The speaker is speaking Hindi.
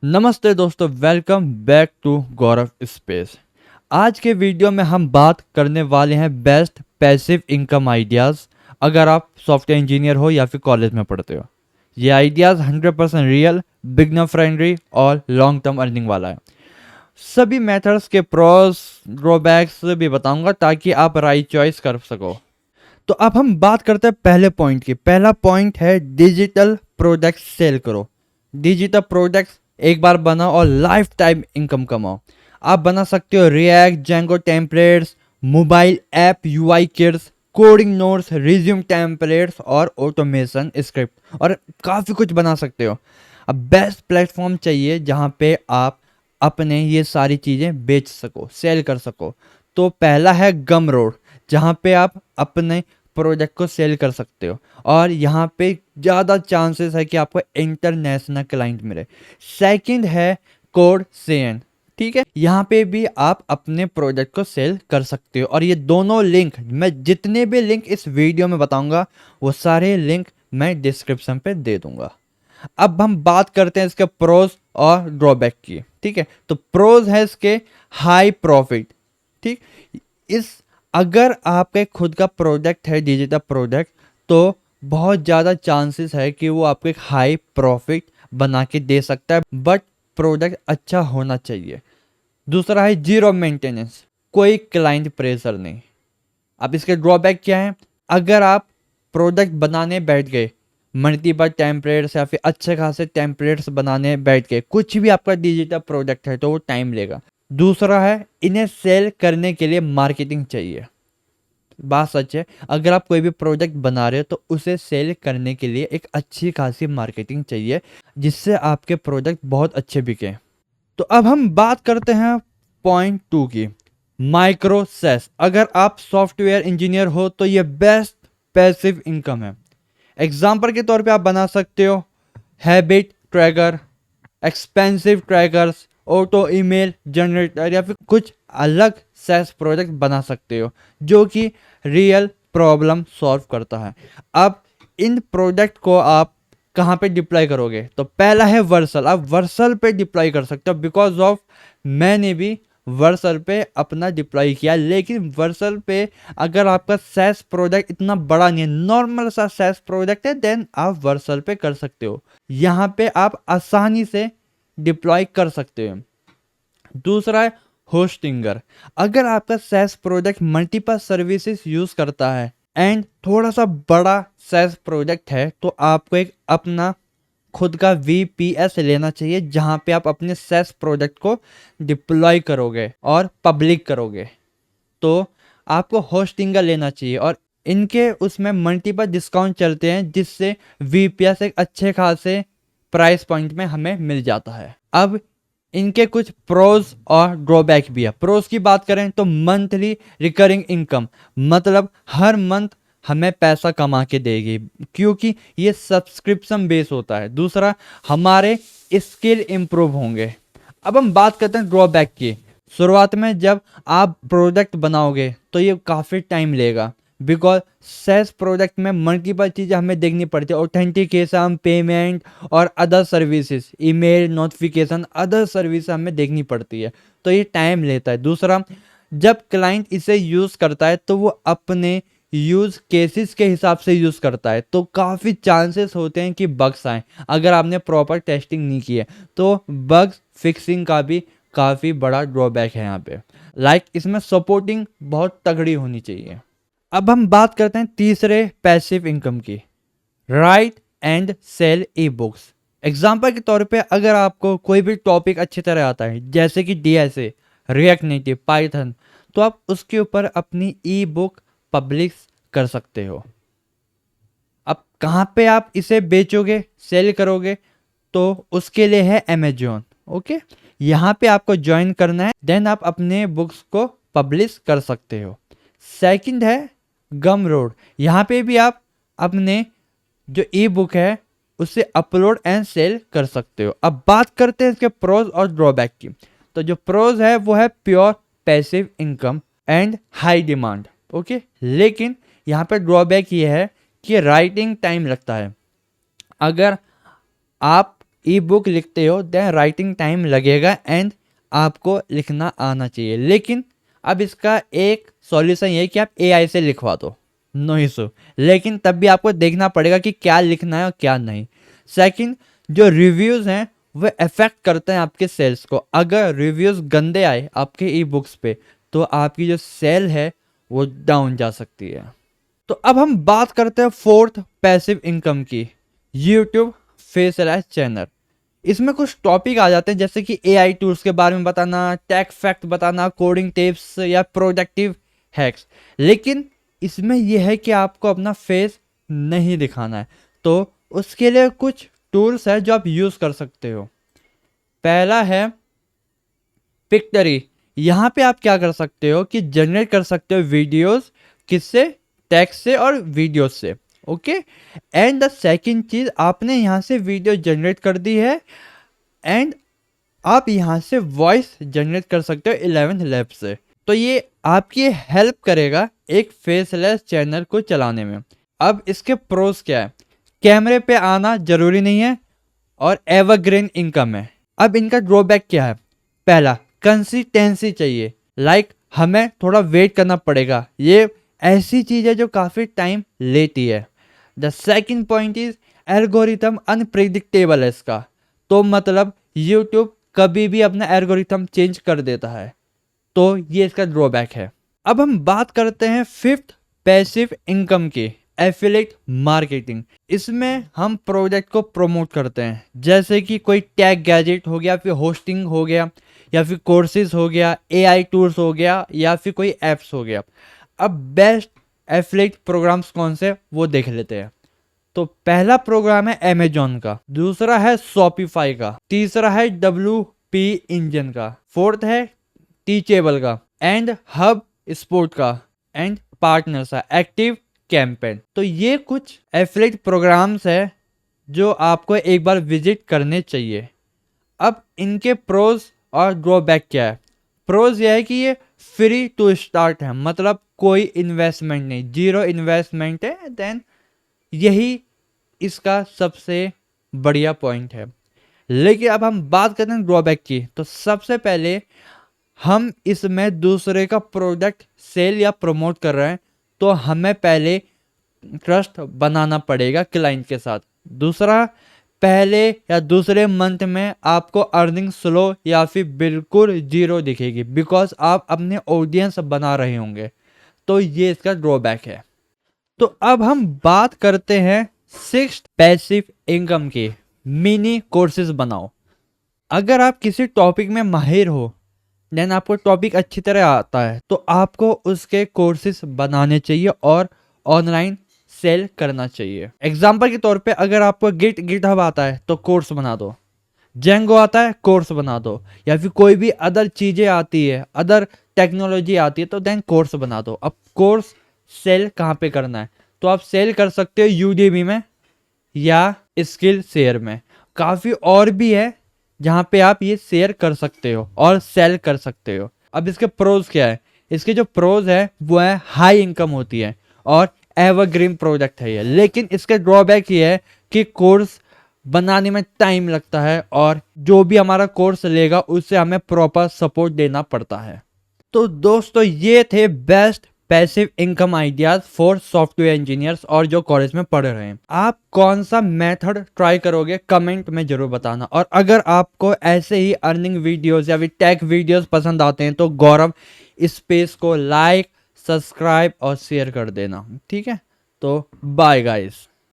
नमस्ते दोस्तों, welcome back to Gaurav space. आज के वीडियो में हम बात करने वाले हैं बेस्ट पैसिव इनकम आइडियाज़ अगर आप सॉफ्टवेयर इंजीनियर हो या फिर कॉलेज में पढ़ते हो। ये आइडियाज़ 100% रियल, बिगनर फ्रेंडली और लॉन्ग टर्म अर्निंग वाला है। सभी मेथड्स के प्रोस ड्रॉबैक्स भी बताऊंगा ताकि आप राइट चॉइस कर सको। तो अब हम बात करते हैं पहले पॉइंट की। पहला पॉइंट है डिजिटल प्रोडक्ट सेल करो। डिजिटल प्रोडक्ट्स एक बार बनाओ और लाइफ टाइम इनकम कमाओ। आप बना सकते हो React, Django templates, mobile app UI kits, coding notes, resume templates और ऑटोमेशन स्क्रिप्ट और काफ़ी कुछ बना सकते हो। अब बेस्ट प्लेटफॉर्म चाहिए जहाँ पे आप अपने ये सारी चीज़ें बेच सको, सेल कर सको। तो पहला है गमरोड, जहाँ पे आप अपने प्रोडक्ट को सेल कर सकते हो और यहाँ पे ज़्यादा चांसेस है कि आपको इंटरनेशनल क्लाइंट मिले। सेकंड है कोड सेन, ठीक है। यहाँ पे भी आप अपने प्रोडक्ट को सेल कर सकते हो और ये दोनों लिंक, मैं जितने भी लिंक इस वीडियो में बताऊंगा वो सारे लिंक मैं डिस्क्रिप्शन पे दे दूंगा। अब हम बात करते हैं इसके प्रोज और ड्रॉबैक की, ठीक है। तो प्रोज है इसके हाई प्रॉफिट, ठीक। इस अगर आपके खुद का प्रोडक्ट है डिजिटल प्रोडक्ट, तो बहुत ज़्यादा चांसेस है कि वो आपको एक हाई प्रॉफिट बना के दे सकता है, बट प्रोडक्ट अच्छा होना चाहिए। दूसरा है जीरो मेंटेनेंस, कोई क्लाइंट प्रेशर नहीं। अब इसके ड्रॉबैक क्या है? अगर आप प्रोडक्ट बनाने बैठ गए, मल्टीपल टेम्पलेट्स या फिर अच्छे खासे टेम्पलेट्स बनाने बैठ गए, कुछ भी आपका डिजिटल प्रोडक्ट है तो वो टाइम लेगा। दूसरा है इन्हें सेल करने के लिए मार्केटिंग चाहिए। बात सच है, अगर आप कोई भी प्रोडक्ट बना रहे हो तो उसे सेल करने के लिए एक अच्छी खासी मार्केटिंग चाहिए जिससे आपके प्रोडक्ट बहुत अच्छे बिके। तो अब हम बात करते हैं पॉइंट 2 की, माइक्रो सेस। अगर आप सॉफ्टवेयर इंजीनियर हो तो ये बेस्ट पैसिव इनकम है। एग्जाम्पल के तौर पे आप बना सकते हो habit tracker, expensive trackers, auto email generator या फिर कुछ अलग सेस प्रोडक्ट बना सकते हो जो कि रियल प्रॉब्लम सॉल्व करता है। अब इन प्रोडक्ट को आप कहाँ पे डिप्लॉय करोगे? तो पहला है वर्सल। आप वर्सल पे डिप्लॉय कर सकते हो, बिकॉज ऑफ मैंने भी वर्सल पे अपना डिप्लॉय किया। लेकिन वर्सल पे अगर आपका सेस प्रोडक्ट इतना बड़ा नहीं है, नॉर्मल सा सेस प्रोडक्ट है, देन आप वर्सल पे कर सकते हो। यहाँ पे आप आसानी से डिप्लॉय कर सकते हो। दूसरा है होस्टिंगर। अगर आपका SaaS product multiple services use करता है एंड थोड़ा सा बड़ा सेस प्रोडक्ट है तो आपको एक अपना खुद का VPS लेना चाहिए जहां पे आप अपने सेस प्रोडक्ट को डिप्लॉय करोगे और पब्लिक करोगे। तो आपको होस्टिंगर लेना चाहिए और इनके उसमें मल्टीपल डिस्काउंट चलते हैं जिससे VPS एक अच्छे खासे प्राइस पॉइंट में हमें मिल जाता है। अब इनके कुछ प्रोज और ड्रॉबैक भी है। प्रोज की बात करें तो मंथली रिकरिंग इनकम, मतलब हर मंथ हमें पैसा कमा के देगी क्योंकि ये सब्सक्रिप्शन बेस होता है। दूसरा, हमारे स्किल इंप्रूव होंगे। अब हम बात करते हैं ड्रॉबैक की। शुरुआत में जब आप प्रोडक्ट बनाओगे तो ये काफ़ी टाइम लेगा, बिकॉज सेस प्रोडक्ट में मल्टीपल चीज़ें हमें देखनी पड़ती है, ऑथेंटिकेशन, पेमेंट और other services, email notification, other service हमें देखनी पड़ती है, तो ये टाइम लेता है। दूसरा, जब क्लाइंट इसे यूज़ करता है तो वो अपने यूज़ केसेस के हिसाब से यूज़ करता है, तो काफ़ी चांसेस होते हैं कि बग्स आए। अगर आपने प्रॉपर टेस्टिंग नहीं की है तो बग्स फिक्सिंग का भी काफ़ी बड़ा ड्रॉबैक है यहाँ पे। इसमें सपोर्टिंग बहुत तगड़ी होनी चाहिए। अब हम बात करते हैं तीसरे पैसिव इनकम की, write and sell e books. Example के तौर पे अगर आपको कोई भी टॉपिक अच्छी तरह आता है जैसे कि DSA, रिएक्ट नेटिव, पाइथन, तो आप उसके ऊपर अपनी ई बुक पब्लिश कर सकते हो। अब कहाँ पे आप इसे बेचोगे, सेल करोगे? तो उसके लिए है अमेजोन। ओके, यहाँ पे आपको ज्वाइन करना है, देन आप अपने बुक्स को पब्लिश कर सकते हो। सेकंड है गमरोड। यहाँ पे भी आप अपने जो ई बुक है उसे अपलोड एंड सेल कर सकते हो। अब बात करते हैं इसके प्रोज और ड्रॉबैक की। तो जो प्रोज है वो है pure passive income and high demand. Okay, लेकिन यहाँ पे ड्रॉबैक ये है कि राइटिंग टाइम लगता है। अगर आप ई बुक लिखते हो देन राइटिंग टाइम लगेगा एंड आपको लिखना आना चाहिए। लेकिन अब इसका एक सॉल्यूशन ये है कि आप एआई से लिखवा दो, नो इशू। लेकिन तब भी आपको देखना पड़ेगा कि क्या लिखना है और क्या नहीं। सेकंड, जो रिव्यूज़ हैं वो अफेक्ट करते हैं आपके सेल्स को। अगर रिव्यूज़ गंदे आए आपके ई बुक्स पे तो आपकी जो सेल है वो डाउन जा सकती है। तो अब हम बात करते हैं फोर्थ पैसिव इनकम की, यूट्यूब फेसलाइज चैनल। इसमें कुछ टॉपिक आ जाते हैं जैसे कि एआई टूल्स के बारे में बताना, टेक फैक्ट बताना, कोडिंग टिप्स या प्रोडक्टिव हैक्स। लेकिन इसमें यह है कि आपको अपना फेस नहीं दिखाना है, तो उसके लिए कुछ टूल्स है जो आप यूज़ कर सकते हो। पहला है पिक्टरी। यहाँ पे आप क्या कर सकते हो कि जनरेट कर सकते हो वीडियोस, किससे, टेक्स्ट से और वीडियोस से। ओके, एंड द सेकंड चीज़, आपने यहाँ से वीडियो जनरेट कर दी है एंड आप यहाँ से वॉइस जनरेट कर सकते हो 11th लैब से। तो ये आपकी हेल्प करेगा एक फेसलेस चैनल को चलाने में। अब इसके प्रोस क्या है, कैमरे पे आना जरूरी नहीं है और एवरग्रीन इनकम है। अब इनका ड्रॉबैक क्या है, पहला कंसिस्टेंसी चाहिए, लाइक हमें थोड़ा वेट करना पड़ेगा, ये ऐसी चीज़ है जो काफ़ी टाइम लेती है। The second point is algorithm unpredictable है इसका, तो मतलब यूट्यूब कभी भी अपना एल्गोरिथम चेंज कर देता है, तो ये इसका ड्रॉबैक है। अब हम बात करते हैं फिफ्थ पैसिव इनकम की, एफिलिएट मार्केटिंग। इसमें हम प्रोडक्ट को प्रमोट करते हैं, जैसे कि कोई टैग गैजेट हो गया, फिर होस्टिंग हो गया, या फिर कोर्सेज हो गया, एआई टूल्स हो गया, या फिर कोई एप्स हो गया। अब बेस्ट एफिलिएट प्रोग्राम्स कौन से वो देख लेते हैं। तो पहला प्रोग्राम है अमेजॉन का, दूसरा है शॉपिफाई का, तीसरा है WP इंजन का, फोर्थ है टीचेबल का, एंड हब स्पोर्ट का, एंड पार्टनर्स है एक्टिव कैंपेन। तो ये कुछ एफिलिएट प्रोग्राम्स है जो आपको एक बार विजिट करने चाहिए। अब इनके प्रोज और ड्रॉबैक क्या है। प्रोज ये है कि ये फ्री टू स्टार्ट है, मतलब कोई इन्वेस्टमेंट नहीं, जीरो इन्वेस्टमेंट है, देन यही इसका सबसे बढ़िया पॉइंट है। लेकिन अब हम बात करते हैं ड्रॉबैक की, तो सबसे पहले हम इसमें दूसरे का प्रोडक्ट सेल या प्रमोट कर रहे हैं, तो हमें पहले ट्रस्ट बनाना पड़ेगा क्लाइंट के साथ। दूसरा, पहले या दूसरे मंथ में आपको अर्निंग स्लो या फिर बिल्कुल जीरो दिखेगी, बिकॉज आप अपने ऑडियंस बना रहे होंगे, तो ये इसका ड्रॉबैक है। तो अब हम बात करते हैं सिक्स्थ पैसिव इनकम की, मिनी कोर्सेज बनाओ। अगर आप किसी टॉपिक में माहिर हो, देन आपको टॉपिक अच्छी तरह आता है, तो आपको उसके कोर्सेज बनाने चाहिए और ऑनलाइन सेल करना चाहिए। एग्जाम्पल के तौर पे अगर आपको गिटहब आता है तो कोर्स बना दो, जेंगो आता है कोर्स बना दो, या फिर कोई भी अदर चीज़ें आती है, अदर टेक्नोलॉजी आती है, तो देन कोर्स बना दो। अब कोर्स सेल कहाँ पे करना है, तो आप सेल कर सकते हो यूडीमी में या स्किल शेयर में। काफ़ी और भी है जहाँ पे आप ये शेयर कर सकते हो और सेल कर सकते हो। अब इसके प्रोज क्या है, इसके जो प्रोज है वो है हाई इनकम होती है और एवरग्रीन प्रोडक्ट है ये। लेकिन इसके ड्रॉबैक ये है कि कोर्स बनाने में टाइम लगता है और जो भी हमारा कोर्स लेगा उससे हमें प्रॉपर सपोर्ट देना पड़ता है। तो दोस्तों ये थे best passive income ideas for software engineers और जो कॉलेज में पढ़ रहे हैं। आप कौन सा मेथड ट्राई करोगे कमेंट में जरूर बताना। और अगर आपको ऐसे ही अर्निंग वीडियोस या फिर टेक वीडियोस पसंद आते हैं तो गौरव स्पेस को लाइक, सब्सक्राइब और शेयर कर देना, ठीक है। तो बाय गाइस।